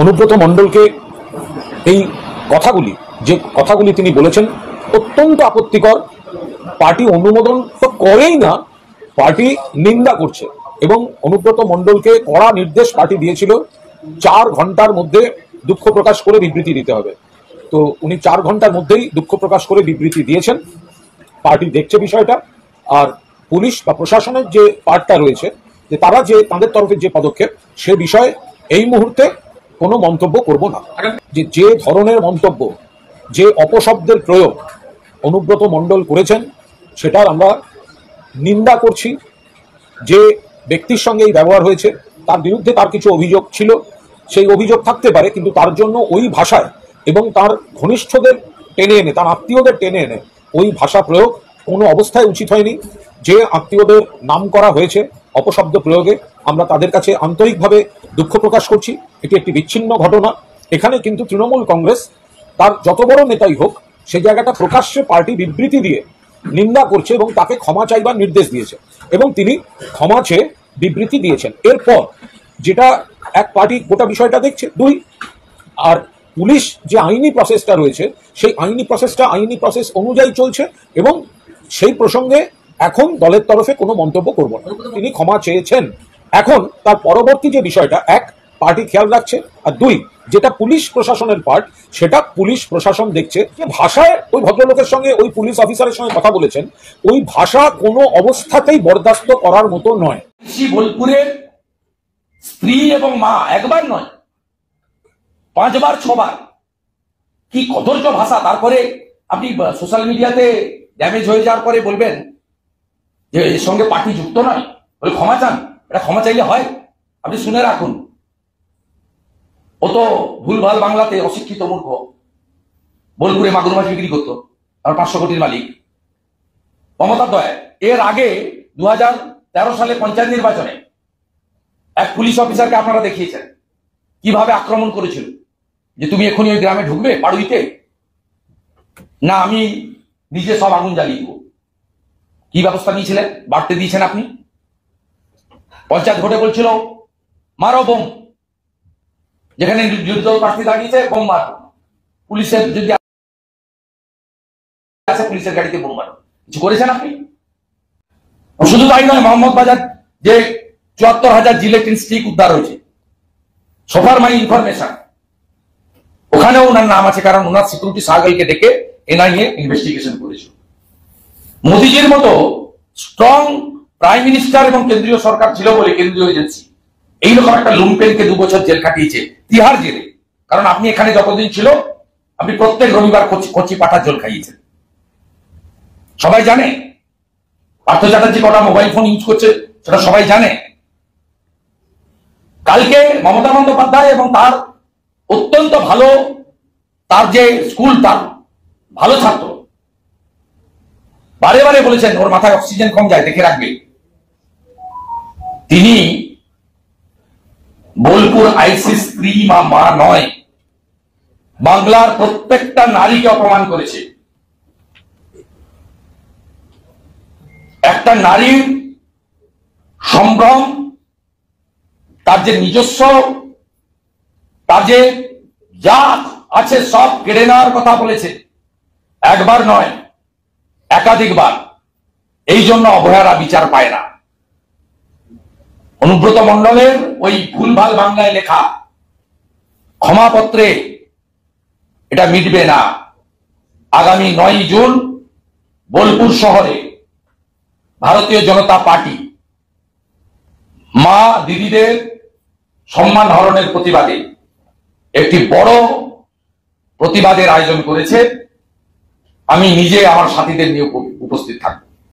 অনুব্রত মণ্ডলকে এই কথাগুলি তিনি বলেছেন অত্যন্ত আপত্তিকর। পার্টি অনুমোদন তো করেই না, পার্টি নিন্দা করছে। এবং অনুব্রত মণ্ডলকে কড়া নির্দেশ পার্টি দিয়েছিল 4 ঘন্টার মধ্যে দুঃখ প্রকাশ করে বিবৃতি দিতে হবে। তো উনি 4 ঘন্টার মধ্যেই দুঃখ প্রকাশ করে বিবৃতি দিয়েছেন। পার্টি দেখছে বিষয়টা। আর পুলিশ বা প্রশাসনের যে পার্টটা রয়েছে, যে তারা যে তাদের তরফে যে পদক্ষেপ, সে বিষয়ে এই মুহূর্তে কোনো মন্তব্য করব না। যে ধরনের মন্তব্য, যে অপশব্দের প্রয়োগ অনুব্রত মণ্ডল করেছেন, সেটার আমরা নিন্দা করছি। যে ব্যক্তির সঙ্গে এই ব্যবহার হয়েছে তার বিরুদ্ধে তার কিছু অভিযোগ ছিল, সেই অভিযোগ থাকতে পারে, কিন্তু তার জন্য ওই ভাষায় এবং তার ঘনিষ্ঠদের টেনে এনে, তার আত্মীয়দের টেনে এনে ওই ভাষা প্রয়োগ কোনো অবস্থায় উচিত হয়নি। যে আত্মীয়দের নাম করা হয়েছে অপশব্দ প্রয়োগে, আমরা তাদের কাছে আন্তরিকভাবে দুঃখ প্রকাশ করছি। এটি একটি বিচ্ছিন্ন ঘটনা। এখানে কিন্তু তৃণমূল কংগ্রেস তার যত বড় নেতাই হোক, সেই জায়গাটা প্রকাশ্যে পার্টি বিবৃতি দিয়ে নিন্দা করছে এবং তাকে ক্ষমা চাইবার নির্দেশ দিয়েছে এবং তিনি ক্ষমা চেয়ে বিবৃতি দিয়েছেন। এরপর যেটা এক পার্টি গোটা বিষয়টা দেখছে, 2 আর পুলিশ যে আইনি প্রসেসটা রয়েছে, সেই আইনি প্রসেসটা আইনি প্রসেস অনুযায়ী চলছে এবং সেই প্রসঙ্গে এখন দলের তরফে কোনো মন্তব্য করব না। তিনি ক্ষমা চেয়েছেন। এখন তার পরবর্তী যে বিষয়টা, 1 পার্টি খেয়াল রাখছে, আর 2 যেটা পুলিশ প্রশাসনের পার্ট, সেটা পুলিশ প্রশাসন দেখছে। যে ভাষায় ওই ভদ্রলোকের সঙ্গে, ওই পুলিশ অফিসারের সঙ্গে কথা বলেছেন, ওই ভাষা কোনো অবস্থাতেই বরদাস্ত করার মতো নয়। বোলপুরের স্ত্রী এবং মা একবার নয়, 5 বার 6 বার, কি কদর্য ভাষা। তারপরে আপনি সোশ্যাল মিডিয়াতে ড্যামেজ হয়ে যাওয়ার পরে বলবেন যে এর সঙ্গে পার্টি যুক্ত নয়, বলে ক্ষমা চান। এটা ক্ষমা চাইলে হয়? আপনি শুনে রাখুন, ও তো ভুলভাল বাংলাতে অশিক্ষিত মূর্খ। বোলপুরে মাগুর মাছ বিক্রি করতো, আর 500 কোটির মালিক মমতা দয়। এর আগে 2013 সালে পঞ্চায়েত নির্বাচনে এক পুলিশ অফিসারকে আপনারা দেখিয়েছেন কিভাবে আক্রমণ করেছিল, যে তুমি এখনই ওই গ্রামে ঢুকবে পাড়ুইতে, না আমি নিজে সব আগুন জ্বালিয়ে দেবো। কি ব্যবস্থা নিয়েছিলেন? বাড়তে দিয়েছেন আপনি। পঞ্চায়েত ভোটে বলছিল মারো বোম, যেখানে বিরোধী দল প্রার্থী দাঁড়িয়েছে বোম মারো, পুলিশের যদি আছে পুলিশের গাড়িতে বোম মারো। কিছু করেছেন আপনি? শুধু তাই নয়, মোহাম্মদ বাজার যে 74,000 জিলেটিন স্টিক উদ্ধার হয়েছে, সোফার মাই ইনফরমেশন, ওখানেও ওনার নাম আছে, কারণ ওনার সিকিউরিটি সার্কেলকে ডেকে এনআইএ ইনভেস্টিগেশন করেছিল। মোদিজির মতো স্ট্রং প্রাইম মিনিস্টার এবং কেন্দ্রীয় সরকার ছিল বলে কেন্দ্রীয় এজেন্সি এইরকম একটা লুম্পেনকে 2 বছর জেল কাটিয়েছে তিহার জেলে। কারণ আপনি এখানে যতদিন ছিল, আপনি প্রত্যেক রবিবার কচি পাঠার জল খাইয়েছেন। সবাই জানে পার্থ চ্যাটার্জি কটা মোবাইল ফোন ইউজ করছে, সেটা সবাই জানে। কালকে মমতা বন্দ্যোপাধ্যায় এবং তার অত্যন্ত ভালো, তার যে স্কুল, তার ভালো ছাত্র, বারে বারে বলেছেন ওর মাথায় অক্সিজেন কম যায়, দেখে রাখবে। তিনি বোলপুর আইসিস স্ত্রী বা মা নয়, বাংলার প্রত্যেকটা নারীকে অপমান করেছে। একটা নারীর সম্ভ্রম, তার যে নিজস্ব, তার যে যা আছে সব কেড়ে নেওয়ার কথা বলেছে, একবার নয় একাধিকবার। এই জন্য অবহেলা বিচার পায় না। অনুব্রত মণ্ডলের ওই ভুলভাল বাংলায় লেখা ক্ষমাপত্রে এটা মিটবে না। আগামী 9 জুন বোলপুর শহরে ভারতীয় জনতা পার্টি মা দিদিদের সম্মান হরণের প্রতিবাদে একটি বড় প্রতিবাদের আয়োজন করেছে। আমি নিজে আমার সাথীদের নিয়ে উপস্থিত থাকব।